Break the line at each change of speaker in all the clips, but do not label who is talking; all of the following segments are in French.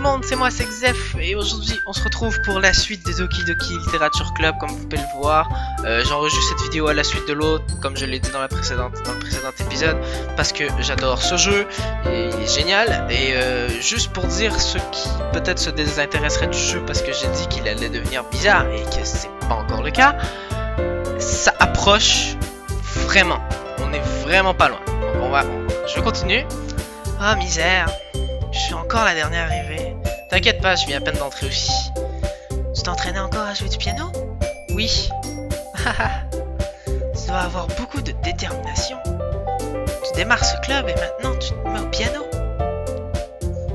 le monde, c'est moi, c'est Xef, et aujourd'hui on se retrouve pour la suite des Oki Doki Literature Club, comme vous pouvez le voir. J'enregistre cette vidéo à la suite de l'autre, comme je l'ai dit dans le précédent épisode, parce que j'adore ce jeu, et il est génial, et juste pour dire ceux qui peut-être se désintéresseraient du jeu parce que j'ai dit qu'il allait devenir bizarre, et que c'est pas encore le cas, ça approche vraiment, on est vraiment pas loin. Donc je continue. Oh misère, je suis encore la dernière arrivée. T'inquiète pas, je viens à peine d'entrer aussi. Tu t'entraînais encore à jouer du piano? Oui. Tu dois avoir beaucoup de détermination. Tu démarres ce club et maintenant tu te mets au piano.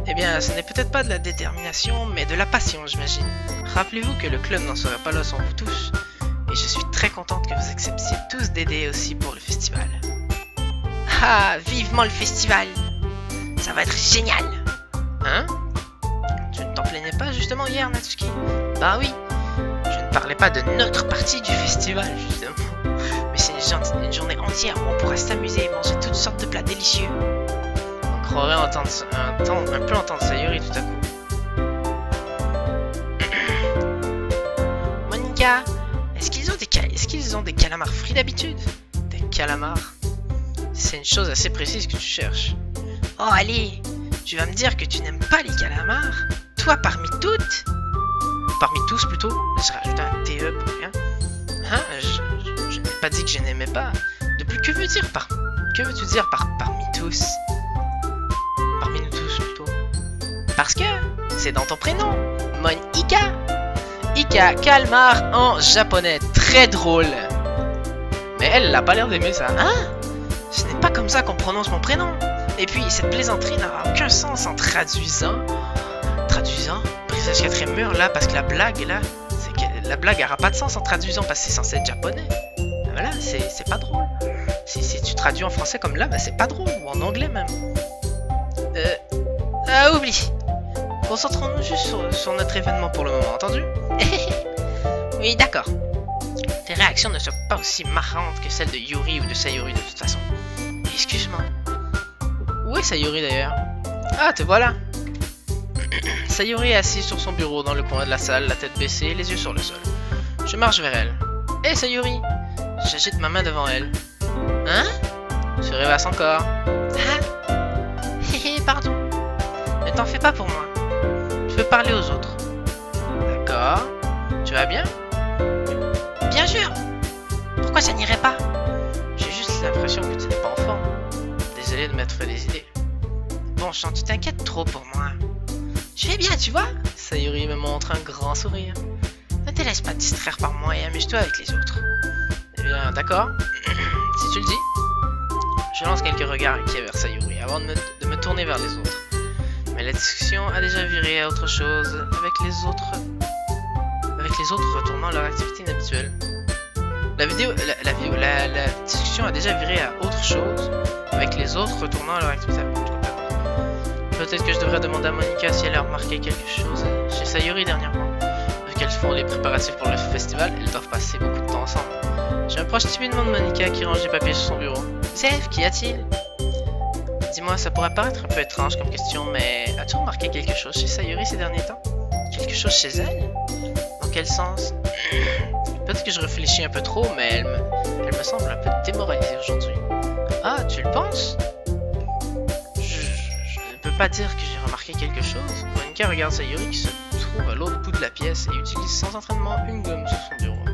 Eh bien, ce n'est peut-être pas de la détermination, mais de la passion, j'imagine. Rappelez-vous que le club n'en serait pas là sans vous tous. Et je suis très contente que vous acceptiez tous d'aider aussi pour le festival. Ah, vivement le festival! Ça va être génial! Hein? Tu ne t'en plaignais pas justement hier, Natsuki? Bah oui, je ne parlais pas de notre partie du festival, justement. Mais c'est une journée entière où on pourra s'amuser et manger toutes sortes de plats délicieux. On croirait un peu entendre Sayuri tout à coup. Monika, est-ce qu'ils ont des calamars frits d'habitude? Des calamars? C'est une chose assez précise que tu cherches. Oh allez, tu vas me dire que tu n'aimes pas les calamars? Toi parmi toutes? Parmi tous plutôt? Je rajoute un TE pour rien. Hein? Je n'ai pas dit que je n'aimais pas. De plus, que veux-tu dire par parmi tous? Parmi nous tous plutôt. Parce que c'est dans ton prénom. Mon Ika. Ika, calmar en japonais. Très drôle. Mais elle n'a pas l'air d'aimer ça. Hein? Ce n'est pas comme ça qu'on prononce mon prénom. Et puis, cette plaisanterie n'aura aucun sens en traduisant. Brisage 4ème mur là, parce que la blague là, c'est que la blague n'aura pas de sens en traduisant parce que c'est censé être japonais. Voilà, c'est pas drôle. Si tu traduis en français comme là, bah c'est pas drôle, ou en anglais même. Oublie. Concentrons-nous juste sur notre événement pour le moment, entendu? Oui, d'accord. Tes réactions ne sont pas aussi marrantes que celles de Yuri ou de Sayuri de toute façon. Excuse-moi. Où est Sayuri d'ailleurs? Ah, te voilà. Sayuri est assise sur son bureau dans le coin de la salle, la tête baissée, les yeux sur le sol. Je marche vers elle. Hé Sayuri! J'agite ma main devant elle. Hein? Tu rêvasses encore. Ah? Hé pardon. Ne t'en fais pas pour moi. Je veux parler aux autres. D'accord. Tu vas bien? Bien sûr! Pourquoi ça n'irait pas? J'ai juste l'impression que tu n'es pas en forme. Désolé de m'être fait des idées. Bon sang, tu t'inquiètes trop pour moi. Je vais bien, tu vois? Sayuri me montre un grand sourire. Ne te laisse pas distraire par moi et amuse-toi avec les autres. Eh bien, d'accord. Si tu le dis. Je lance quelques regards inquiets vers Sayuri avant de me tourner vers les autres. Mais la discussion a déjà viré à autre chose avec les autres retournant à leur activité inhabituelle. La discussion a déjà viré à autre chose avec les autres retournant à leur activité. Peut-être que je devrais demander à Monika si elle a remarqué quelque chose chez Sayuri dernièrement. Vu qu'elles font les préparatifs pour le festival, elles doivent passer beaucoup de temps ensemble. Je m'approche timidement de Monika qui range des papiers sur son bureau. Zef, qu'y a-t-il? Dis-moi, ça pourrait paraître un peu étrange comme question, mais as-tu remarqué quelque chose chez Sayuri ces derniers temps? Quelque chose chez elle? Dans quel sens? Peut-être que je réfléchis un peu trop, mais elle me semble un peu démoralisée aujourd'hui. Ah, tu le penses? Je ne peux pas dire que j'ai remarqué quelque chose. Monika regarde Sayuri qui se trouve à l'autre bout de la pièce et utilise sans entraînement une gomme sur son bureau.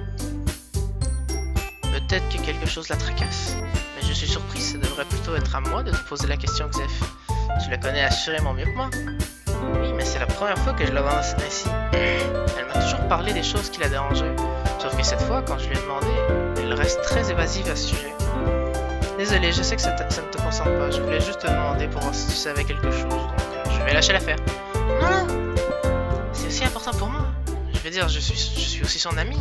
Peut-être que quelque chose la tracasse, mais je suis surpris, ça devrait plutôt être à moi de te poser la question, Xef. Tu la connais assurément mieux que moi. Oui, mais c'est la première fois que je la vois ainsi. Elle m'a toujours parlé des choses qui la dérangeaient. Sauf que cette fois, quand je lui ai demandé, elle reste très évasive à ce sujet. Désolé, je sais que ça ne te concerne pas. Je voulais juste te demander pour voir si tu savais quelque chose. Donc, je vais lâcher l'affaire. Non, c'est aussi important pour moi. Je veux dire, je suis aussi son ami.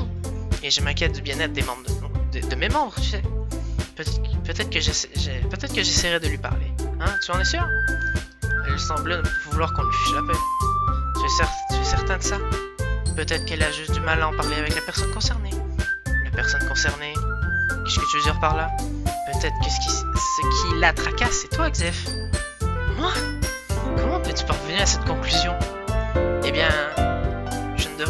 Et je m'inquiète du bien-être des membres de mes membres, tu sais. Peut-être que j'essaierai de lui parler. Hein, tu en es sûr? Elle semblait ne vouloir qu'on lui fiche la paix. Tu es certain de ça? Peut-être qu'elle a juste du mal à en parler avec la personne concernée. La personne concernée? Qu'est-ce que tu veux dire par là? Peut-être que ce qui la tracasse, c'est toi, Xef. Moi? Comment peux-tu parvenir à cette conclusion?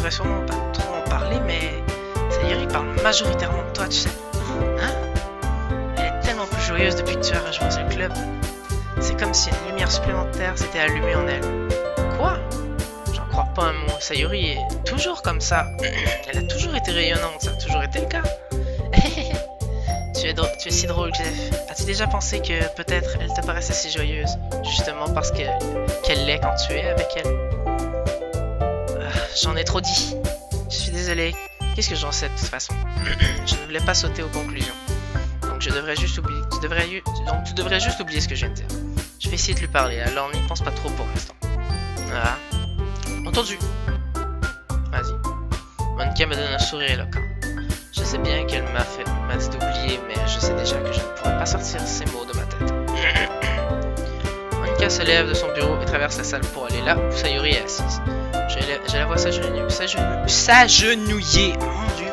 devrais sûrement pas trop en parler, mais Sayuri parle majoritairement de toi, tu sais. Hein? Elle est tellement plus joyeuse depuis que tu as rejoint ce club. C'est comme si une lumière supplémentaire s'était allumée en elle. Quoi? J'en crois pas un mot. Sayuri est toujours comme ça. Elle a toujours été rayonnante, ça a toujours été le cas. Tu es si drôle, Jeff. As-tu déjà pensé que peut-être elle te paraissait si joyeuse, justement parce qu'elle l'est quand tu es avec elle? J'en ai trop dit. Je suis désolé. Qu'est-ce que j'en sais de toute façon? Je ne voulais pas sauter aux conclusions. Donc je devrais juste oublier. Tu devrais juste oublier ce que je viens de dire. Je vais essayer de lui parler, alors n'y pense pas trop pour l'instant. Ah. Entendu. Vas-y. Monica me donne un sourire éloquent. Je sais bien qu'elle m'a dit d'oublier, mais je sais déjà que je ne pourrais pas sortir ces mots de ma tête. Monica se lève de son bureau et traverse la salle pour aller là où Sayuri est assise. Je la vois s'agenouiller, mon Dieu,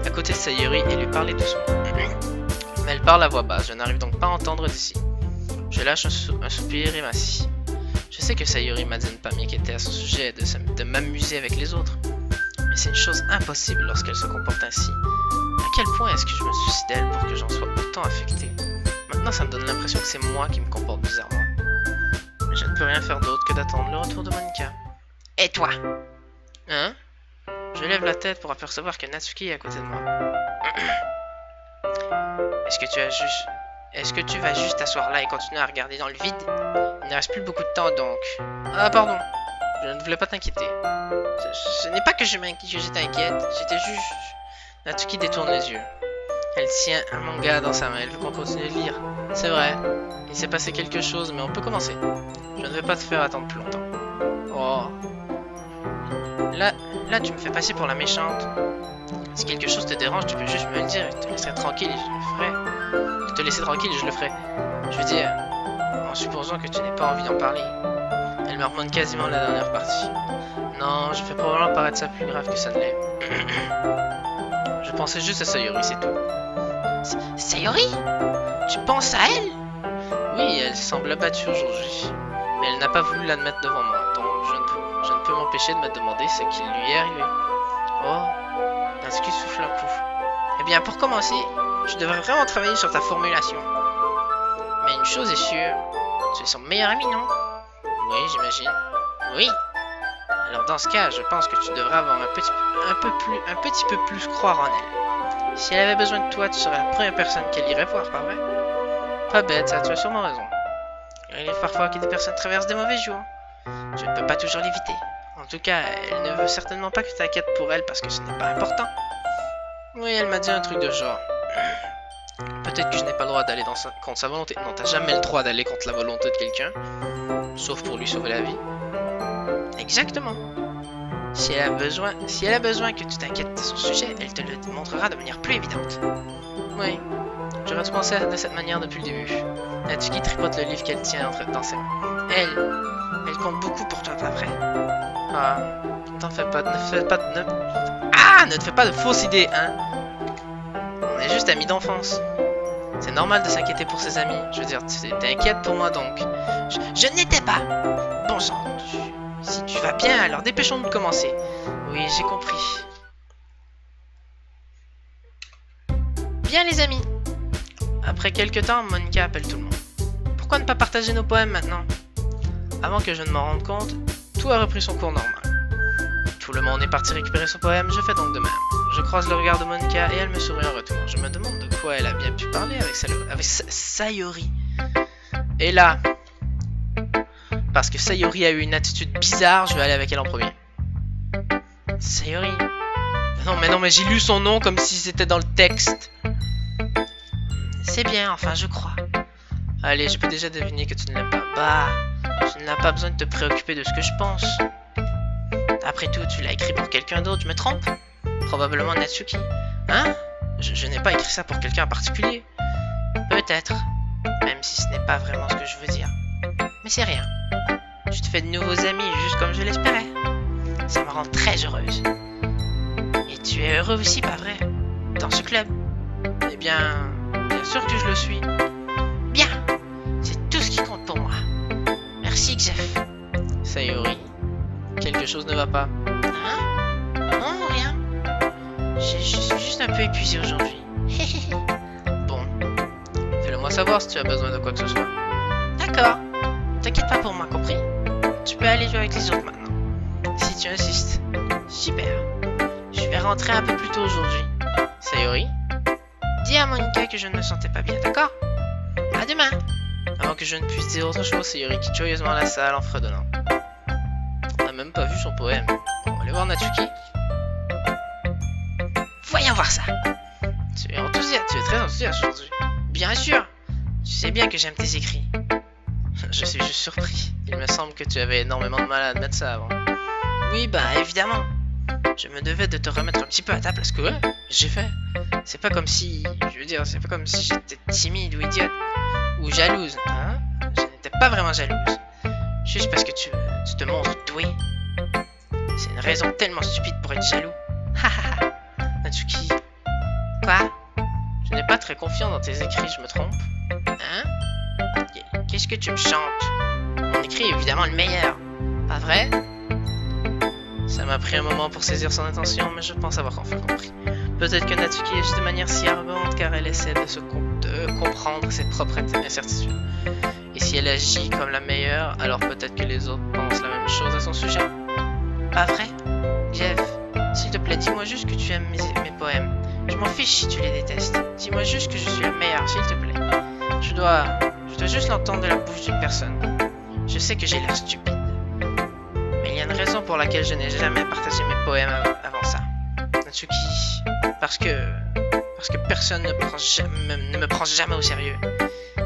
à côté de Sayuri et lui parler doucement. Mais elle parle à voix basse, je n'arrive donc pas à entendre d'ici. Je lâche un soupir et m'assis. Je sais que Sayuri m'a dit de ne pas m'inquiéter à son sujet et de m'amuser avec les autres. Mais c'est une chose impossible lorsqu'elle se comporte ainsi. À quel point est-ce que je me soucie d'elle pour que j'en sois autant affecté? Maintenant, ça me donne l'impression que c'est moi qui me comporte bizarrement. Mais je ne peux rien faire d'autre que d'attendre le retour de Monica. Et toi? Hein? Je lève la tête pour apercevoir que Natsuki est à côté de moi. Est-ce que tu vas juste t'asseoir là et continuer à regarder dans le vide? Il ne reste plus beaucoup de temps donc. Ah pardon, je ne voulais pas t'inquiéter. Ce n'est pas que je t'inquiète, j'étais juste... Natsuki détourne les yeux. Elle tient un manga dans sa main, elle veut qu'on continue de lire. C'est vrai, il s'est passé quelque chose mais on peut commencer. Je ne vais pas te faire attendre plus longtemps. Oh. Là tu me fais passer pour la méchante. Si quelque chose te dérange, tu peux juste me le dire et te laisserai tranquille et je le ferai. Te laisser tranquille et je le ferai. Je veux dire, en supposant que tu n'aies pas envie d'en parler. Elle me remonte quasiment la dernière partie. Non, je fais probablement paraître ça plus grave que ça ne l'est. Je pensais juste à Sayuri, c'est tout. Sayuri? Tu penses à elle? Oui, elle semble abattue aujourd'hui. Mais elle n'a pas voulu l'admettre devant moi, donc je ne peux m'empêcher de me demander ce qui lui est arrivé. Oh, Natsuki souffle un coup. Eh bien, pour commencer, je devrais vraiment travailler sur ta formulation. Mais une chose est sûre, tu es son meilleur ami, non? Oui, j'imagine. Oui. Alors dans ce cas, je pense que tu devrais avoir un petit peu plus croire en elle. Si elle avait besoin de toi, tu serais la première personne qu'elle irait voir, pas vrai? Pas bête, ça, tu as sûrement raison. Il arrive parfois que des personnes traversent des mauvais jours. Je ne peux pas toujours l'éviter. En tout cas, elle ne veut certainement pas que tu t'inquiètes pour elle parce que ce n'est pas important. Oui, elle m'a dit un truc de genre. Peut-être que je n'ai pas le droit d'aller contre sa volonté. Non, t'as jamais le droit d'aller contre la volonté de quelqu'un. Sauf pour lui sauver la vie. Exactement. Si elle a besoin que tu t'inquiètes de son sujet, elle te le montrera de manière plus évidente. Oui, j'aurais dû penser de cette manière depuis le début. Natsuki tripote le livre qu'elle tient dans ses mains. Elle compte beaucoup pour toi, pas vrai? Ah, t'en fais pas, ne te fais pas de fausses idées, hein? On est juste amis d'enfance. C'est normal de s'inquiéter pour ses amis. Je veux dire, tu t'inquiètes pour moi donc. Je n'étais pas. Bon sang, si tu vas bien, alors dépêchons-nous de commencer. Oui, j'ai compris. Bien les amis. Après quelques temps, Monica appelle tout le monde. Pourquoi ne pas partager nos poèmes maintenant? Avant que je ne m'en rende compte, tout a repris son cours normal. Tout le monde est parti récupérer son poème, je fais donc de même. Je croise le regard de Monica et elle me sourit en retour. Je me demande de quoi elle a bien pu parler avec Sayuri. Et là, parce que Sayuri a eu une attitude bizarre, je vais aller avec elle en premier. Sayuri. Non mais j'ai lu son nom comme si c'était dans le texte. C'est bien, enfin je crois. Allez, je peux déjà deviner que tu ne l'aimes pas. Bah, tu n'as pas besoin de te préoccuper de ce que je pense. Après tout, tu l'as écrit pour quelqu'un d'autre, je me trompe? Probablement Natsuki. Hein? Je n'ai pas écrit ça pour quelqu'un en particulier. Peut-être. Même si ce n'est pas vraiment ce que je veux dire. Mais c'est rien. Tu te fais de nouveaux amis, juste comme je l'espérais. Ça me rend très heureuse. Et tu es heureux aussi, pas vrai? Dans ce club? Eh bien sûr que je le suis. Bien. C'est tout ce qui compte pour moi. Merci, Jeff. Sayuri. Quelque chose ne va pas. Hein? Je suis juste un peu épuisé aujourd'hui. Bon, fais-le moi savoir si tu as besoin de quoi que ce soit. D'accord. T'inquiète pas pour moi, compris? Tu peux aller jouer avec les autres maintenant. Si tu insistes. Super. Je vais rentrer un peu plus tôt aujourd'hui. Sayori, dis à Monika que je ne me sentais pas bien, d'accord? À demain. Avant que je ne puisse dire autre chose, Sayori quitte joyeusement la salle en fredonnant. On n'a même pas vu son poème. On va aller voir Natsuki. Voyons voir ça. Tu es enthousiaste, tu es très enthousiaste aujourd'hui. Bien sûr. Tu sais bien que j'aime tes écrits. Je suis juste surpris. Il me semble que tu avais énormément de mal à admettre ça avant. Oui, bah évidemment. Je me devais de te remettre un petit peu à ta place que ouais, j'ai fait. C'est pas comme si, je veux dire, c'est pas comme si j'étais timide ou idiote ou jalouse, hein. Je n'étais pas vraiment jalouse. Juste parce que tu te montres doué. C'est une raison tellement stupide pour être jaloux. Hahaha. Natsuki. Quoi? Je n'ai pas très confiant dans tes écrits, je me trompe. Hein? Qu'est-ce que tu me chantes? Mon écrit est évidemment le meilleur. Pas vrai? Ça m'a pris un moment pour saisir son intention, mais je pense avoir enfin compris. Peut-être que Natsuki agit de manière si arrogante car elle essaie de comprendre ses propres incertitudes. Et si elle agit comme la meilleure, alors peut-être que les autres pensent la même chose à son sujet. Pas vrai? Jeff, s'il te plaît, dis-moi juste que tu aimes mes poèmes. Je m'en fiche si tu les détestes. Dis-moi juste que je suis la meilleure, s'il te plaît. Je dois juste l'entendre de la bouche d'une personne. Je sais que j'ai l'air stupide. Mais il y a une raison pour laquelle je n'ai jamais partagé mes poèmes avant ça. Natsuki, parce que personne ne me prend jamais au sérieux.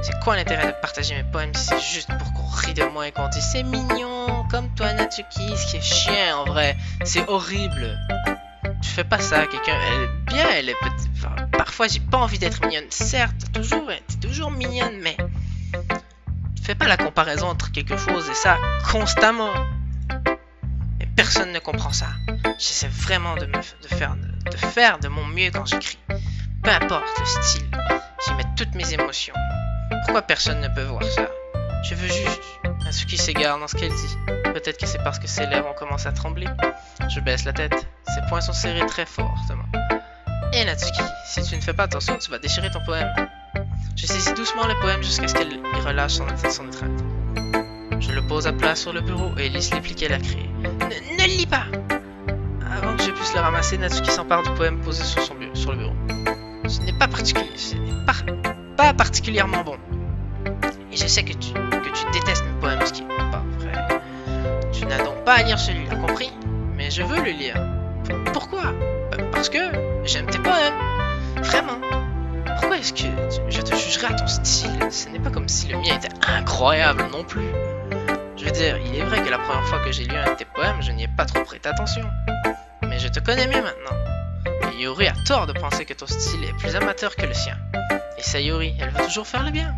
C'est quoi l'intérêt de partager mes poèmes si c'est juste pour qu'on rit de moi et qu'on dit c'est mignon, comme toi Natsuki, ce qui est chiant en vrai, c'est horrible. Tu fais pas ça à quelqu'un, elle est bien, elle est petite. Enfin, parfois j'ai pas envie d'être mignonne, certes, t'es toujours mignonne, mais fais pas la comparaison entre quelque chose et ça constamment. Mais personne ne comprend ça. J'essaie vraiment de faire de mon mieux quand j'écris. Peu importe le style, j'y mets toutes mes émotions. Pourquoi personne ne peut voir ça? Je veux juste... Natsuki s'égare dans ce qu'elle dit. Peut-être que c'est parce que ses lèvres ont commencé à trembler. Je baisse la tête. Ses poings sont serrés très fortement. Et Natsuki, si tu ne fais pas attention, tu vas déchirer ton poème. Je saisis doucement le poème jusqu'à ce qu'elle relâche son étreinte. Je le pose à plat sur le bureau et lise les plis qu'elle a créés. Ne le lis pas! Avant que je puisse le ramasser, Natsuki s'empare du poème posé sur le bureau. Ce n'est pas pas particulièrement bon. Et je sais que tu détestes mes poèmes, ce qui n'est pas vrai. Tu n'as donc pas à lire celui-là, compris? Mais je veux le lire. Pourquoi? Parce que j'aime tes poèmes. Vraiment. Pourquoi est-ce que je te jugerais à ton style? Ce n'est pas comme si le mien était incroyable non plus. Je veux dire, il est vrai que la première fois que j'ai lu un de tes poèmes, je n'y ai pas trop prêté attention. Mais je te connais mieux maintenant. Et Yuri a tort de penser que ton style est plus amateur que le sien. Et Sayori, elle veut toujours faire le bien.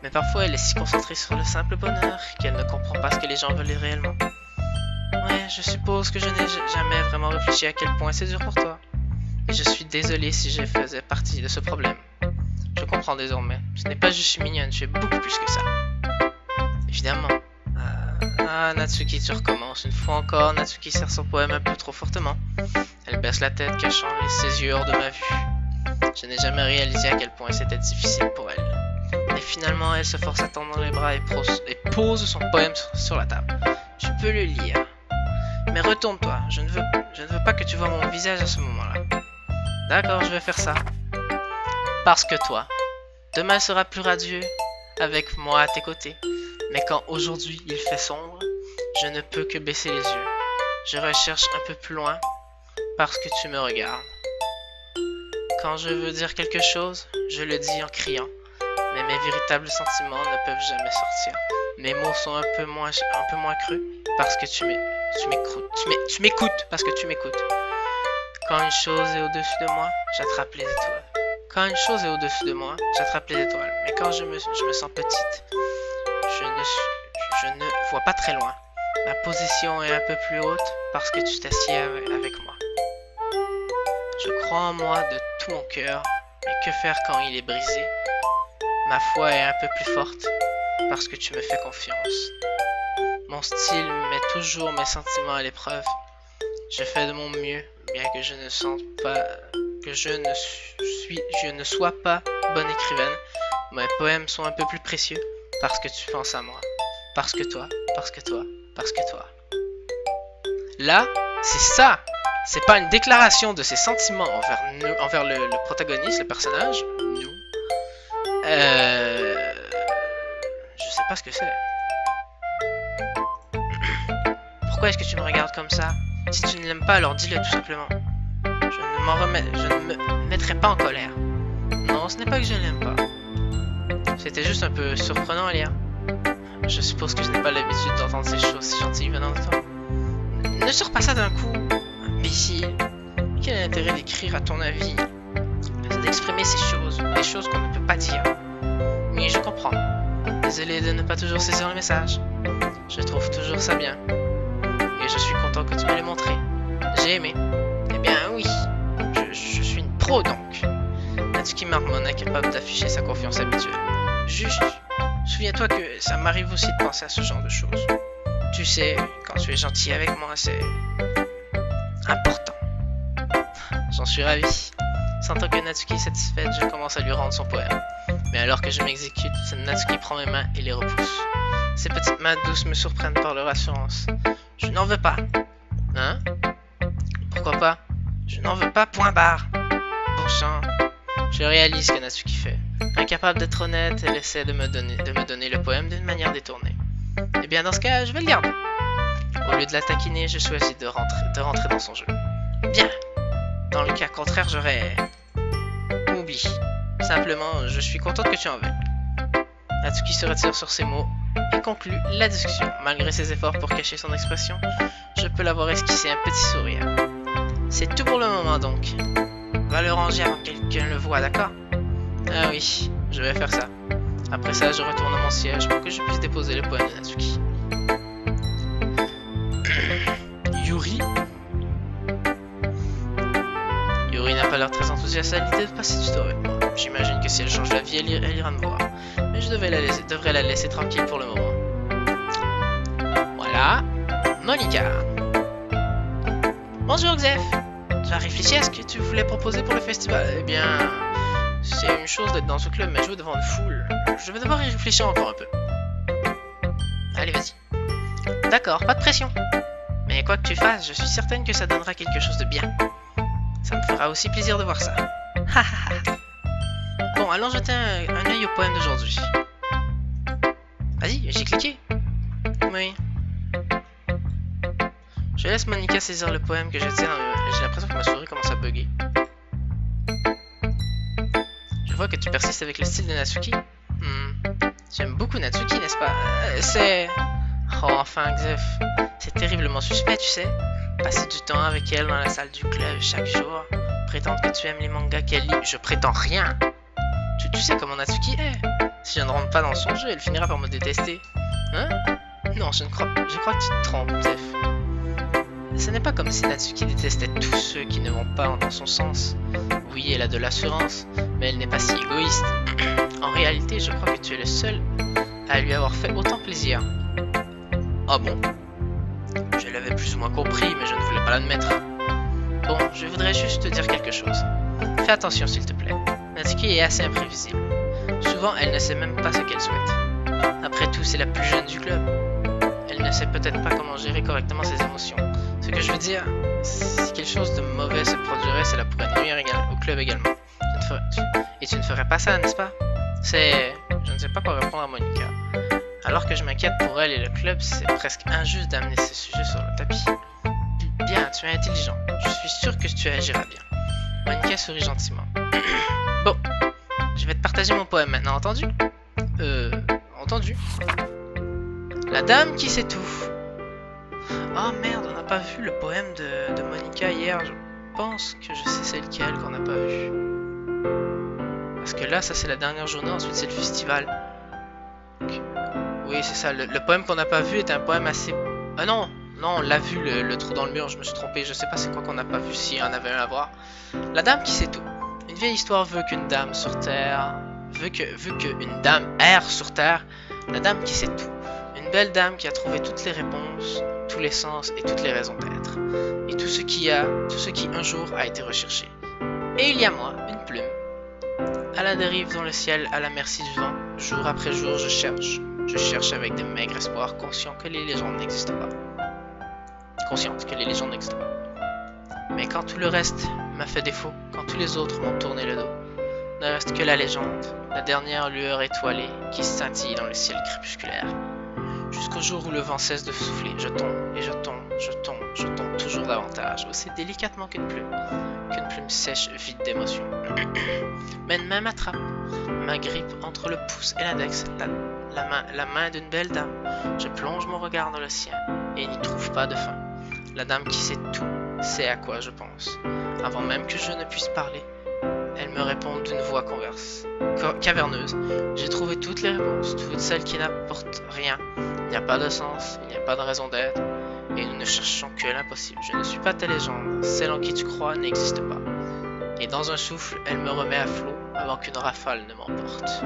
Mais parfois elle est si concentrée sur le simple bonheur qu'elle ne comprend pas ce que les gens veulent réellement. Ouais, je suppose que je n'ai jamais vraiment réfléchi à quel point c'est dur pour toi. Et je suis désolé si je faisais partie de ce problème. Je comprends désormais. Ce n'est pas juste mignonne, tu es beaucoup plus que ça. Évidemment. Natsuki, tu recommences. Une fois encore, Natsuki serre son poème un peu trop fortement. Elle baisse la tête, cachant ses yeux hors de ma vue. Je n'ai jamais réalisé à quel point c'était difficile pour elle. Mais finalement, elle se force à tendre les bras et pose son poème sur la table. Tu peux le lire. Mais retourne-toi, je ne veux pas que tu vois mon visage à ce moment-là. D'accord, je vais faire ça. Parce que toi, demain sera plus radieux, avec moi à tes côtés. Mais quand aujourd'hui il fait sombre, je ne peux que baisser les yeux. Je recherche un peu plus loin, parce que tu me regardes. Quand je veux dire quelque chose, je le dis en criant. Mais mes véritables sentiments ne peuvent jamais sortir. Mes mots sont un peu moins creux, parce que tu m'écoutes, parce que tu m'écoutes. Quand une chose est au-dessus de moi, j'attrape les étoiles. Quand une chose est au-dessus de moi, j'attrape les étoiles. Mais quand je me sens petite, je ne vois pas très loin. Ma position est un peu plus haute parce que tu t'assieds avec moi. Je crois en moi de tout mon cœur, mais que faire quand il est brisé? Ma foi est un peu plus forte parce que tu me fais confiance. Mon style met toujours mes sentiments à l'épreuve, Je fais de mon mieux, bien que je ne sente pas, que je ne sois pas bonne écrivaine. Mes poèmes sont un peu plus précieux parce que tu penses à moi. Parce que toi, parce que toi, parce que toi. Là, c'est ça. C'est pas une déclaration de ses sentiments envers le protagoniste, le personnage, nous. Je sais pas ce que c'est. Pourquoi est-ce que tu me regardes comme ça? Si tu ne l'aimes pas, alors dis-le tout simplement. Je ne me mettrai pas en colère. Non, ce n'est pas que je ne l'aime pas. C'était juste un peu surprenant à lire. Je suppose que je n'ai pas l'habitude d'entendre ces choses si gentilles venant de toi. Ne sors pas ça d'un coup, imbécile. Quel est l'intérêt d'écrire à ton avis? C'est d'exprimer ces choses, des choses qu'on ne peut pas dire. Oui, je comprends. Désolé de ne pas toujours saisir le message. Je trouve toujours ça bien. Et je suis content que tu me l'aies montré. J'ai aimé. Eh bien oui, je suis une pro donc. Natsuki marmonna, capable d'afficher sa confiance habituelle. Juste, souviens-toi que ça m'arrive aussi de penser à ce genre de choses. Tu sais, quand tu es gentil avec moi, c'est important. J'en suis ravi. Sentant que Natsuki est satisfaite, je commence à lui rendre son poème. Mais alors que je m'exécute, Natsuki prend mes mains et les repousse. Ses petites mains douces me surprennent par leur assurance. Je n'en veux pas. Hein? Pourquoi pas? Je n'en veux pas, point barre. Bon sang. Je réalise ce que Natsuki fait. Incapable d'être honnête, elle essaie de me donner le poème d'une manière détournée. Eh bien dans ce cas, je vais le garder. Au lieu de la taquiner, je choisis de rentrer dans son jeu. Bien. Dans le cas contraire, j'aurais... Oublie. Simplement, je suis contente que tu en veuilles. Natsuki se retire sur ces mots et conclut la discussion. Malgré ses efforts pour cacher son expression, je peux l'avoir esquissé un petit sourire. C'est tout pour le moment donc. Va le ranger avant que quelqu'un le voie, d'accord? Ah oui, je vais faire ça. Après ça, je retourne à mon siège pour que je puisse déposer le poème de Natsuki. Yuri? Yuri n'a pas l'air très enthousiaste à l'idée de passer du temps avec moi. J'imagine que si elle change d'avis, elle ira me voir. Mais je devrais la laisser tranquille pour le moment. Voilà. Monica. Bonjour Xef. Tu as réfléchi à ce que tu voulais proposer pour le festival? Eh bien, c'est une chose d'être dans ce club, mais jouer devant une foule. Je vais devoir y réfléchir encore un peu. Allez, vas-y. D'accord, pas de pression. Mais quoi que tu fasses, je suis certaine que ça donnera quelque chose de bien. Ça me fera aussi plaisir de voir ça. Bon, allons jeter un œil au poème d'aujourd'hui. Vas-y, j'ai cliqué. Oui. Je laisse Monica saisir le poème que je tiens. J'ai l'impression que ma souris commence à bugger. Je vois que tu persistes avec le style de Natsuki. J'aime beaucoup Natsuki, n'est-ce pas? C'est... Oh, enfin, Xef. C'est terriblement suspect, tu sais. Passer du temps avec elle dans la salle du club chaque jour. Prétendre que tu aimes les mangas qu'elle lit. Je prétends rien. Tu sais comment Natsuki est. Si je ne rentre pas dans son jeu, elle finira par me détester. Hein? Non, je crois que tu te trompes, Xef. Ce n'est pas comme si Natsuki détestait tous ceux qui ne vont pas dans son sens. Oui, elle a de l'assurance, mais elle n'est pas si égoïste. En réalité, je crois que tu es le seul à lui avoir fait autant plaisir. Ah bon? Je l'avais plus ou moins compris, mais je ne voulais pas l'admettre. Bon, je voudrais juste te dire quelque chose. Fais attention, s'il te plaît. Natsuki est assez imprévisible. Souvent, elle ne sait même pas ce qu'elle souhaite. Après tout, c'est la plus jeune du club. Elle ne sait peut-être pas comment gérer correctement ses émotions. Ce que je veux dire, si quelque chose de mauvais se produirait, cela pourrait nuire au club également. Et tu ne ferais pas ça, n'est-ce pas? Je ne sais pas quoi répondre à Monica. Alors que je m'inquiète pour elle et le club, c'est presque injuste d'amener ce sujet sur le tapis. Bien, tu es intelligent. Je suis sûr que tu agiras bien. Monica sourit gentiment. Bon, je vais te partager mon poème maintenant, entendu? Entendu. La dame qui s'étouffe. Oh merde, on n'a pas vu le poème de Monica hier. Je pense que je sais c'est lequel qu'on n'a pas vu. Parce que là, ça c'est la dernière journée, ensuite c'est le festival. Okay. Oui, c'est ça. Le poème qu'on n'a pas vu est un poème assez... Ah non, on l'a vu, le trou dans le mur, je me suis trompé. Je sais pas c'est quoi qu'on n'a pas vu, s'il y en avait un à voir. La dame qui s'étouffe. Une vieille histoire veut qu'une dame sur Terre... Veut qu'une dame erre sur Terre. La dame qui s'étouffe. Une belle dame qui a trouvé toutes les réponses, tous les sens et toutes les raisons d'être. Et ce qui un jour a été recherché. Et il y a moi, une plume, à la dérive dans le ciel, à la merci du vent. Jour après jour, je cherche avec de maigres espoirs, conscient que les légendes n'existent pas. Consciente que les légendes n'existent pas. Mais quand tout le reste m'a fait défaut, quand tous les autres m'ont tourné le dos, ne reste que la légende, la dernière lueur étoilée qui scintille dans le ciel crépusculaire. Jusqu'au jour où le vent cesse de souffler, je tombe et je tombe toujours davantage, aussi délicatement qu'une plume sèche vide d'émotion. Mais une main m'attrape, m'agrippe entre le pouce et l'index, la main d'une belle dame. Je plonge mon regard dans le sien et n'y trouve pas de fin. La dame qui sait tout, sait à quoi je pense. Avant même que je ne puisse parler, elle me répond d'une voix caverneuse. J'ai trouvé toutes les réponses, toutes celles qui n'apportent rien. Il n'y a pas de sens, il n'y a pas de raison d'être, et nous ne cherchons que l'impossible. Je ne suis pas ta légende, celle en qui tu crois n'existe pas. Et dans un souffle, elle me remet à flot avant qu'une rafale ne m'emporte.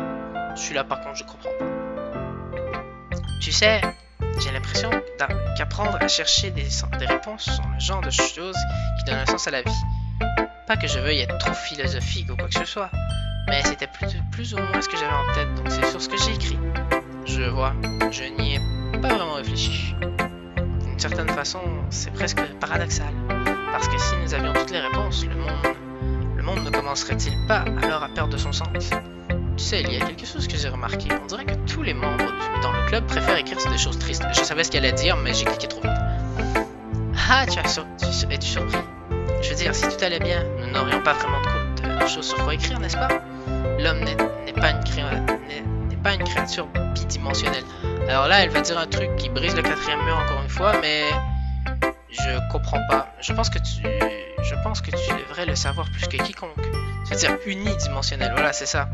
Je suis là par contre, je comprends pas. Tu sais, j'ai l'impression qu'apprendre à chercher des réponses sont le genre de choses qui donnent un sens à la vie. Pas que je veuille être trop philosophique ou quoi que ce soit, mais c'était plus ou moins ce que j'avais en tête, donc c'est sur ce que j'ai écrit. Je vois, je n'y ai pas vraiment réfléchi. D'une certaine façon, c'est presque paradoxal, parce que si nous avions toutes les réponses, le monde ne commencerait-il pas alors à perdre son sens? Tu sais, il y a quelque chose que j'ai remarqué, on dirait que tous les membres dans le club préfèrent écrire sur des choses tristes. Je savais ce qu'elle allait dire, mais j'ai cliqué trop vite. Ah, es-tu surpris? Je veux dire, si tout allait bien, nous n'aurions pas vraiment de choses sur quoi écrire, n'est-ce pas? L'homme n'est pas une créature bidimensionnelle. Alors là, elle va dire un truc qui brise le quatrième mur encore une fois, mais je comprends pas. Je pense que tu devrais le savoir plus que quiconque. C'est-à-dire unidimensionnel, voilà, c'est ça.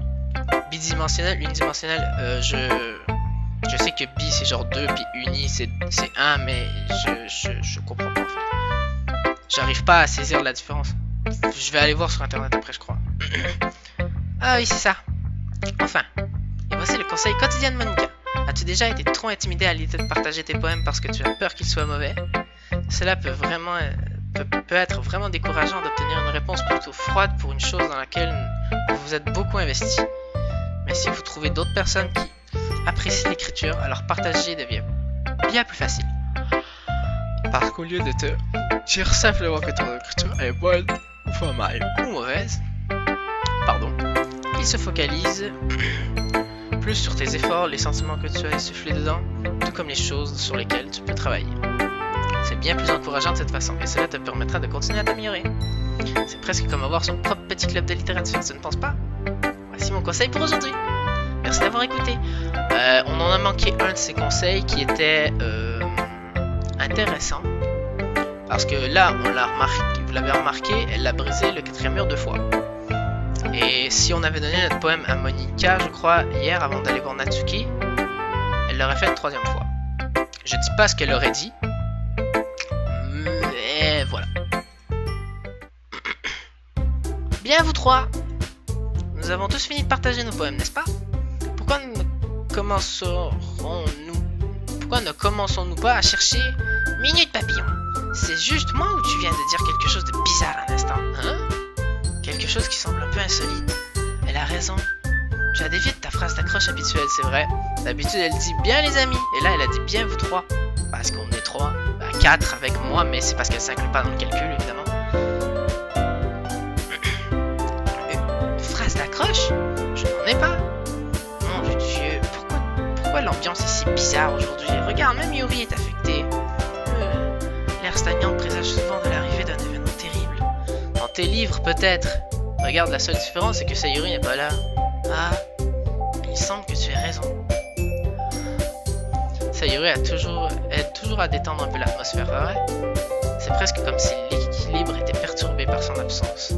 Bidimensionnel, unidimensionnel, je sais que bi c'est genre 2, puis uni c'est 1, mais je comprends pas en fait. J'arrive pas à saisir la différence. Je vais aller voir sur internet après, je crois. Ah oui, c'est ça. Enfin. Et voici le conseil quotidien de Monica. As-tu déjà été trop intimidé à l'idée de partager tes poèmes parce que tu as peur qu'ils soient mauvais? Cela peut être vraiment décourageant d'obtenir une réponse plutôt froide pour une chose dans laquelle vous vous êtes beaucoup investi. Mais si vous trouvez d'autres personnes qui apprécient l'écriture, alors partager devient bien plus facile. Parce qu'au lieu de te dire simplement que ton écriture est bonne, ou pas mal, ou mauvaise, il se focalise plus sur tes efforts, les sentiments que tu as insufflés dedans, tout comme les choses sur lesquelles tu peux travailler. C'est bien plus encourageant de cette façon, et cela te permettra de continuer à t'améliorer. C'est presque comme avoir son propre petit club de littérature, tu ne penses pas? Voici mon conseil pour aujourd'hui. Merci d'avoir écouté. On en a manqué un de ces conseils qui était intéressant. Parce que là, on l'a remarqué, vous l'avez remarqué, elle a brisé le quatrième mur 2 fois. Et si on avait donné notre poème à Monica, je crois, hier, avant d'aller voir Natsuki, elle l'aurait fait une 3e fois. Je dis pas ce qu'elle aurait dit, mais voilà. Bien vous trois, nous avons tous fini de partager nos poèmes, n'est-ce pas? Pourquoi ne commençons-nous pas à chercher Minute Papillon? C'est juste moi ou tu viens de dire quelque chose de bizarre à l'instant, hein? Quelque chose qui semble un peu insolite. Elle a raison. Tu as dévié de ta phrase d'accroche habituelle, c'est vrai. D'habitude, elle dit bien les amis. Et là, elle a dit bien vous trois. Parce qu'on est 3. 4 avec moi, mais c'est parce qu'elle s'inclut pas dans le calcul, évidemment. Une phrase d'accroche? Je n'en ai pas. Mon Dieu, pourquoi l'ambiance est si bizarre aujourd'hui? Regarde, même Yuri est affecté. L'air stagnant présage souvent de l'arrivée d'un événement terrible. Dans tes livres, peut-être. Regarde, la seule différence, c'est que Sayuri n'est pas là. Ah, il semble que tu aies raison. Sayuri aide toujours à détendre un peu l'atmosphère, pas vrai? C'est presque comme si l'équilibre était perturbé par son absence.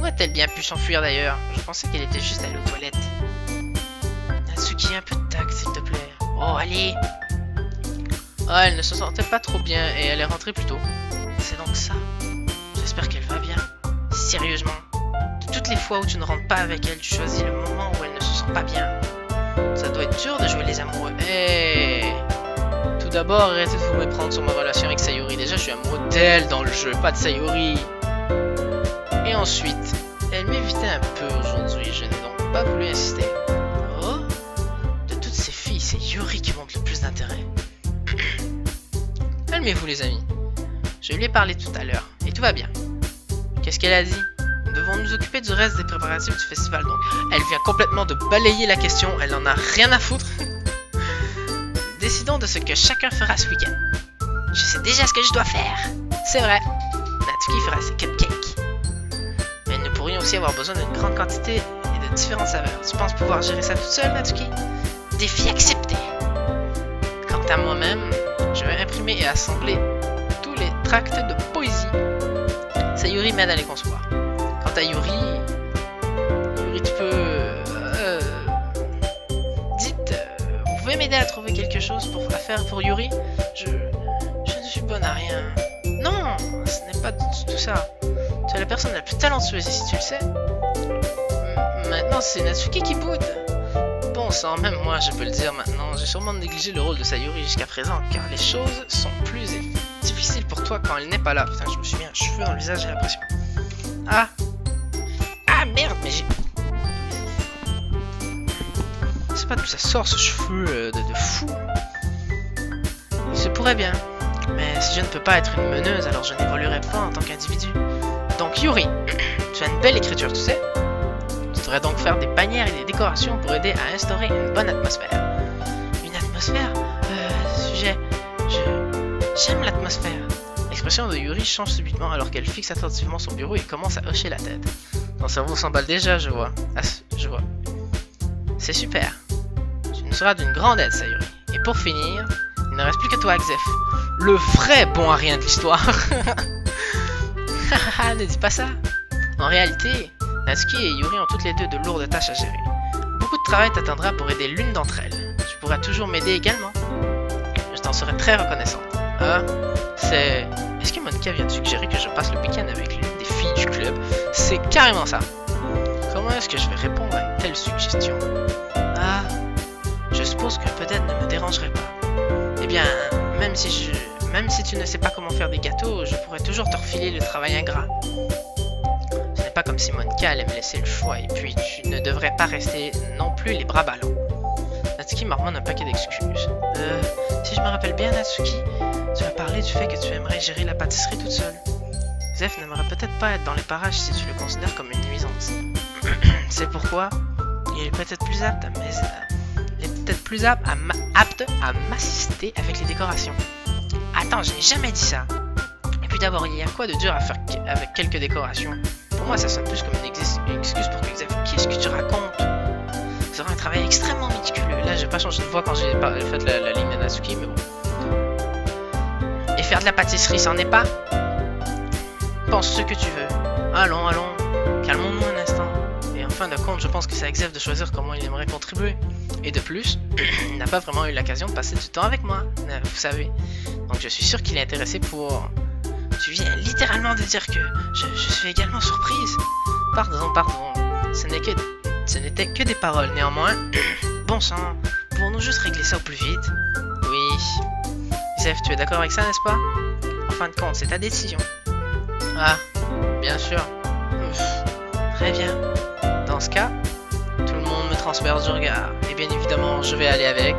Où a-t-elle bien pu s'enfuir d'ailleurs? Je pensais qu'elle était juste allée aux toilettes. Natsuki, un peu de tact, s'il te plaît. Oh, allez! Ah, elle ne se sentait pas trop bien et elle est rentrée plus tôt. C'est donc ça. J'espère qu'elle va bien. Sérieusement. De toutes les fois où tu ne rentres pas avec elle, tu choisis le moment où elle ne se sent pas bien. Ça doit être dur de jouer les amoureux. Tout d'abord, arrêtez de vous méprendre sur ma relation avec Sayuri. Déjà, je suis amoureux d'elle dans le jeu, pas de Sayuri. Et ensuite, elle m'évitait un peu aujourd'hui, je n'ai donc pas voulu insister. Oh, de toutes ces filles, c'est Yuri qui montre le plus d'intérêt. Calmez-vous les amis. Je lui ai parlé tout à l'heure, et tout va bien. Qu'est-ce qu'elle a dit? Nous devons nous occuper du reste des préparatifs du festival, donc elle vient complètement de balayer la question, elle en a rien à foutre. Décidons de ce que chacun fera ce week-end. Je sais déjà ce que je dois faire. C'est vrai, Natsuki fera ses cupcakes. Mais nous pourrions aussi avoir besoin d'une grande quantité et de différentes saveurs. Tu penses pouvoir gérer ça toute seule, Natsuki? Défi accepté. Quant à moi-même, je vais imprimer et assembler tous les tracts de poésie. Sayuri m'aide à les concevoir. Quant à Yuri, tu peux... vous pouvez m'aider à trouver quelque chose à faire pour Yuri? Je ne suis bonne à rien. Non, ce n'est pas du tout ça. Tu es la personne la plus talentueuse ici, tu le sais. Maintenant, c'est Natsuki qui boude. Bon sang, même moi, je peux le dire maintenant. J'ai sûrement négligé le rôle de Sayuri jusqu'à présent, car les choses sont plus difficiles pour toi quand elle n'est pas là. Putain, je me suis mis un cheveu dans le visage, j'ai l'impression. Ah merde, mais j'ai... Je sais pas d'où ça sort ce cheveu de fou. Il se pourrait bien. Mais si je ne peux pas être une meneuse, alors je n'évoluerai pas en tant qu'individu. Donc Yuri, tu as une belle écriture, tu sais. Tu devrais donc faire des bannières et des décorations pour aider à instaurer une bonne atmosphère. Une atmosphère J'aime l'atmosphère. L'expression de Yuri change subitement alors qu'elle fixe attentivement son bureau et commence à hocher la tête. Ton cerveau s'emballe déjà, je vois. Ah, je vois. C'est super. Tu nous seras d'une grande aide, Sayuri. Et pour finir, il ne reste plus que toi, Xef. Le vrai bon à rien de l'histoire. Ne dis pas ça. En réalité, Natsuki et Yuri ont toutes les deux de lourdes tâches à gérer. Beaucoup de travail t'attendra pour aider l'une d'entre elles. Tu pourras toujours m'aider également. Je t'en serai très reconnaissante. Est-ce que Monica vient de suggérer que je passe le week-end avec l'une des filles du club? C'est carrément ça. Comment est-ce que je vais répondre à une telle suggestion? Je suppose que peut-être ne me dérangerait pas. Eh bien, même si tu ne sais pas comment faire des gâteaux, je pourrais toujours te refiler le travail ingrat. Ce n'est pas comme si Monica allait me laisser le choix, et puis tu ne devrais pas rester non plus les bras ballants. Natsuki marmonne un paquet d'excuses. Si je me rappelle bien, Natsuki, tu as parlé du fait que tu aimerais gérer la pâtisserie toute seule. Zef n'aimerait peut-être pas être dans les parages si tu le considères comme une nuisance. C'est pourquoi il est peut-être plus apte à m'assister avec les décorations. Attends, je n'ai jamais dit ça. Et puis d'abord, il y a quoi de dur à faire avec quelques décorations? Pour moi, ça sonne plus comme une excuse pour que Xef. Qu'est-ce que tu racontes? C'est un travail extrêmement méticuleux. Là, j'ai pas changé de voix quand j'ai fait la ligne de Natsuki, mais bon. Et faire de la pâtisserie, c'en est pas? Pense ce que tu veux. Allons, calmons-nous un instant. Et en fin de compte, je pense que c'est à Xef de choisir comment il aimerait contribuer. Et de plus, il n'a pas vraiment eu l'occasion de passer du temps avec moi, vous savez. Donc je suis sûr qu'il est intéressé pour... Tu viens littéralement de dire que je suis également surprise. Pardon. Ce n'était que des paroles, néanmoins. Bon sang, pouvons-nous juste régler ça au plus vite? Oui. Xef, tu es d'accord avec ça, n'est-ce pas? En fin de compte, c'est ta décision. Ah, bien sûr. Très bien. Dans ce cas, tout le monde me transperce du regard. Et bien évidemment, je vais aller avec...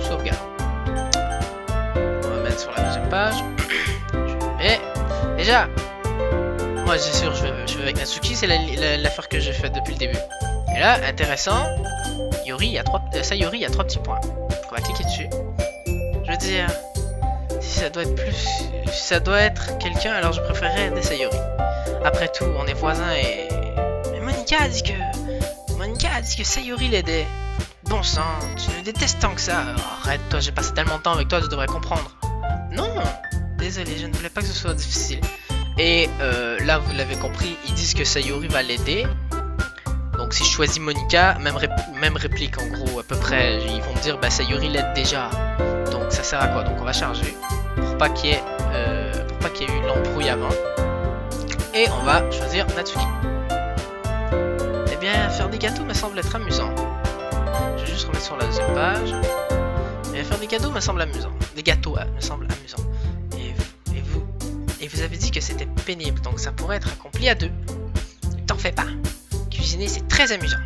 Sauvegarde. On va mettre sur la deuxième page. Et déjà, moi c'est sûr, je vais avec Natsuki, c'est l'affaire que j'ai faite depuis le début. Et là, intéressant, Sayuri, il y a 3 petits points. On va cliquer dessus. Je veux dire, si ça doit être quelqu'un, alors je préférerais aider Sayuri. Après tout, on est voisins et... Mais Monica a dit que Sayuri l'aidait. Bon sang, tu me détestes tant que ça. Arrête, toi, j'ai passé tellement de temps avec toi, tu devrais comprendre. Non, désolé, je ne voulais pas que ce soit difficile. Et là, vous l'avez compris, ils disent que Sayuri va l'aider. Donc si je choisis Monica, même réplique en gros, à peu près, ils vont me dire, bah Sayuri l'aide déjà. Donc ça sert à quoi? Donc on va charger, pour pas qu'il y ait eu l'embrouille avant. Et on va choisir Natsuki. Eh bien, faire des gâteaux me semble être amusant. Je vais juste remettre sur la deuxième page. Et faire des cadeaux me semble amusant. Des gâteaux me semblent amusants. Et vous avez dit que c'était pénible, donc ça pourrait être accompli à deux. Ne t'en fais pas. Cuisiner, c'est très amusant.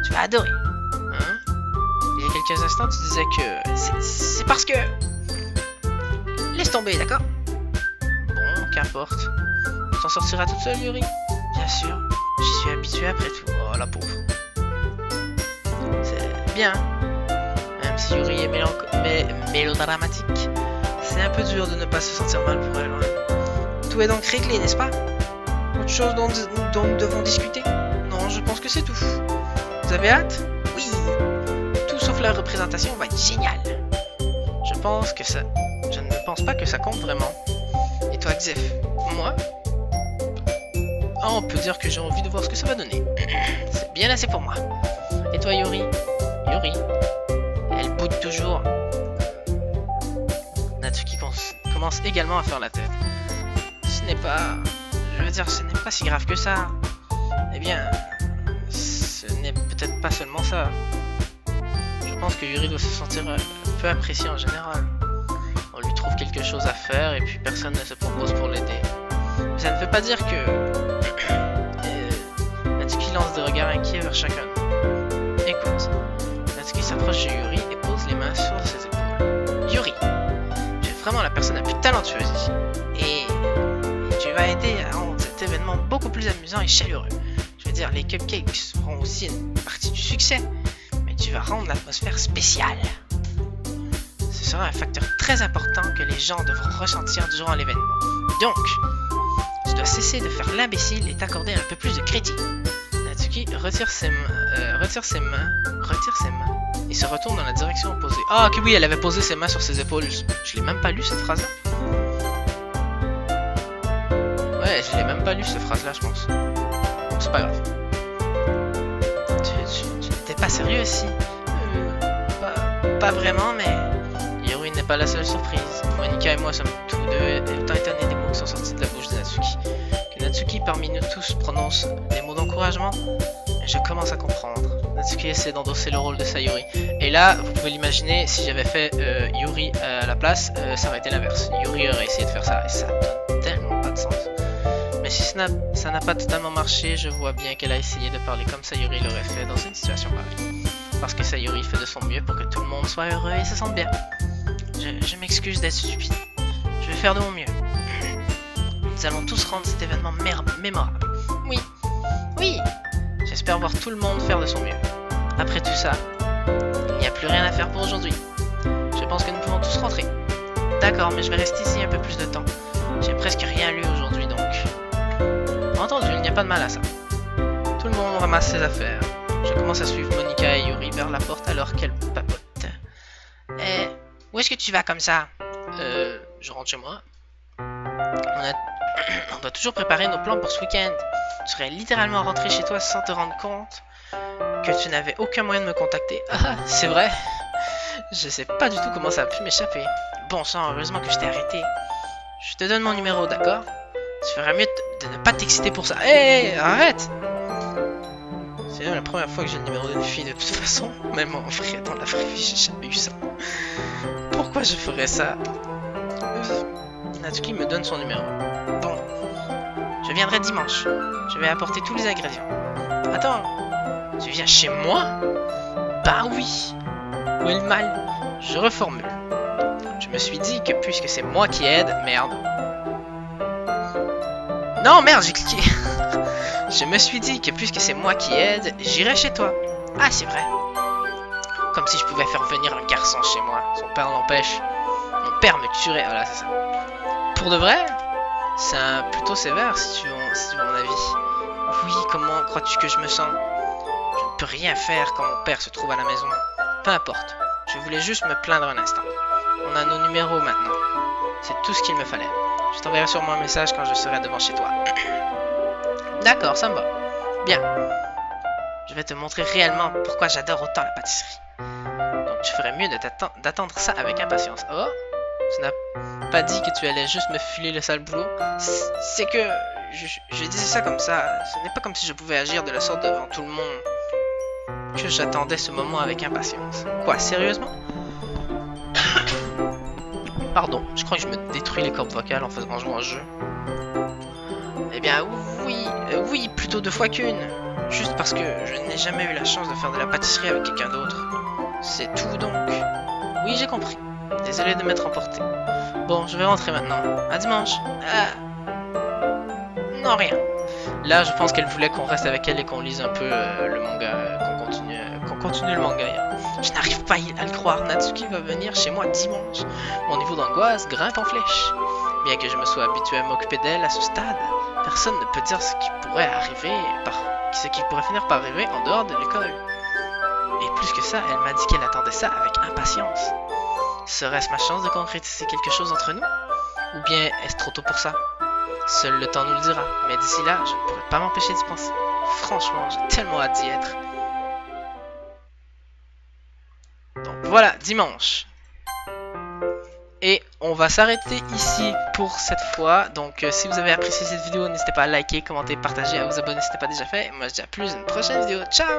Tu vas adorer. Hein? Il y a quelques instants, tu disais que... C'est parce que... Laisse tomber, d'accord? Bon, qu'importe. Tu t'en sortiras toute seule, Yuri? Bien sûr. J'y suis habitué après tout. Oh, la pauvre. C'est bien. Même si Yuri est mélodramatique, c'est un peu dur de ne pas se sentir mal pour elle. Ouais. Tout est donc réglé, n'est-ce pas? Autre chose dont nous devons discuter? Non, je pense que c'est tout. Vous avez hâte? Oui. Tout sauf la représentation va être génial. Je ne pense pas que ça compte vraiment. Et toi, Xef? Moi? Oh, on peut dire que j'ai envie de voir ce que ça va donner. C'est bien assez pour moi. Et toi, Yuri? Yuri? Elle boude toujours. Natsuki commence également à faire la tête. Ce n'est pas... Je veux dire, ce n'est pas si grave que ça. Eh bien... Ce n'est peut-être pas seulement ça. Je pense que Yuri doit se sentir peu apprécié en général. On lui trouve quelque chose à faire et puis personne ne se propose pour l'aider. Ça ne veut pas dire que... Natsuki lance des regards inquiets vers chacun. Écoute, Natsuki s'approche de Yuri et pose les mains sur ses épaules. Yuri, tu es vraiment la personne la plus talentueuse ici. Et tu vas aider à rendre cet événement beaucoup plus amusant et chaleureux. Je veux dire, les cupcakes seront aussi une partie du succès, mais tu vas rendre l'atmosphère spéciale. Ce sera un facteur très important que les gens devront ressentir durant l'événement. Donc, tu dois cesser de faire l'imbécile et t'accorder un peu plus de crédit. Natsuki retire ses mains et se retourne dans la direction opposée. Ah, ok, oui, elle avait posé ses mains sur ses épaules. Je l'ai même pas lu cette phrase-là. Ouais, je l'ai même pas lu cette phrase-là, je pense. C'est pas grave. Tu n'étais pas sérieux ici? Pas vraiment, mais Yuri n'est pas la seule surprise. Monika et moi sommes tous deux autant étonnés des mots qui sont sortis de la bouche de Natsuki. Que Natsuki parmi nous tous prononce des mots d'encouragement, je commence à comprendre. Natsuki essaie d'endosser le rôle de Sayuri. Et là, vous pouvez l'imaginer, si j'avais fait Yuri à la place, ça aurait été l'inverse. Yuri aurait essayé de faire ça, et ça donne tellement pas de sens. Mais si ça n'a pas totalement marché, je vois bien qu'elle a essayé de parler comme Sayuri l'aurait fait dans une situation pareille. Parce que Sayuri fait de son mieux pour que tout le monde soit heureux et se sente bien. Je m'excuse d'être stupide. Je vais faire de mon mieux. Nous allons tous rendre cet événement mémorable. Oui. Oui. J'espère voir tout le monde faire de son mieux. Après tout ça, il n'y a plus rien à faire pour aujourd'hui. Je pense que nous pouvons tous rentrer. D'accord, mais je vais rester ici un peu plus de temps. J'ai presque rien lu aujourd'hui donc... Entendu, il n'y a pas de mal à ça. Tout le monde ramasse ses affaires. Je commence à suivre Monika et Yuri vers la porte alors qu'elle papote. Où est-ce que tu vas comme ça? Je rentre chez moi. On doit toujours préparer nos plans pour ce week-end. Tu serais littéralement rentré chez toi sans te rendre compte que tu n'avais aucun moyen de me contacter. Ah, c'est vrai. Je sais pas du tout comment ça a pu m'échapper. Bon sang, heureusement que je t'ai arrêté. Je te donne mon numéro, d'accord? Tu ferais mieux de ne pas t'exciter pour ça. Hé, arrête! C'est la première fois que j'ai le numéro d'une fille de toute façon. Même en vrai, dans la vraie vie, j'ai jamais eu ça. Pourquoi je ferais ça? Natsuki me donne son numéro. Bon. Je viendrai dimanche. Je vais apporter tous les ingrédients. Attends. Tu viens chez moi? Bah oui. Où est le mal? Je reformule. Je me suis dit que puisque c'est moi qui aide... Merde. Non, merde, j'ai cliqué. Je me suis dit que puisque c'est moi qui aide, j'irai chez toi. Ah, c'est vrai. Comme si je pouvais faire venir un garçon chez moi. Son père l'empêche. Mon père me tuerait. Voilà, c'est ça. Pour de vrai? C'est plutôt sévère si tu veux mon avis. Oui, comment crois-tu que je me sens? Je ne peux rien faire quand mon père se trouve à la maison. Peu importe. Je voulais juste me plaindre un instant. On a nos numéros maintenant. C'est tout ce qu'il me fallait. Je t'enverrai sûrement un message quand je serai devant chez toi. D'accord, ça me va. Bien. Je vais te montrer réellement pourquoi j'adore autant la pâtisserie. Donc tu ferais mieux d'attendre ça avec impatience. Oh, tu n'as pas dit que tu allais juste me filer le sale boulot. C'est que je disais ça comme ça. Ce n'est pas comme si je pouvais agir de la sorte devant tout le monde. Que j'attendais ce moment avec impatience. Quoi, sérieusement? Pardon, je crois que je me détruis les cordes vocales en jouant au jeu. Eh bien oui, plutôt 2 fois qu'une. Juste parce que je n'ai jamais eu la chance de faire de la pâtisserie avec quelqu'un d'autre. C'est tout donc. Oui, j'ai compris. Désolé de m'être emporté. Bon, je vais rentrer maintenant. À dimanche. Non, rien. Là, je pense qu'elle voulait qu'on reste avec elle et qu'on lise un peu le manga, qu'on continue le manga. Je n'arrive pas à le croire. Natsuki va venir chez moi dimanche. Mon niveau d'angoisse grimpe en flèche. Bien que je me sois habitué à m'occuper d'elle à ce stade, personne ne peut dire ce qui pourrait finir par arriver en dehors de l'école. Et plus que ça, elle m'a dit qu'elle attendait ça avec impatience. Serait-ce ma chance de concrétiser quelque chose entre nous? Ou bien est-ce trop tôt pour ça? Seul le temps nous le dira, mais d'ici là, je ne pourrais pas m'empêcher d'y penser. Franchement, j'ai tellement hâte d'y être. Donc voilà, dimanche. Et on va s'arrêter ici pour cette fois. Donc si vous avez apprécié cette vidéo, n'hésitez pas à liker, commenter, partager, à vous abonner si ce n'est pas déjà fait. Moi je dis à plus dans une prochaine vidéo. Ciao!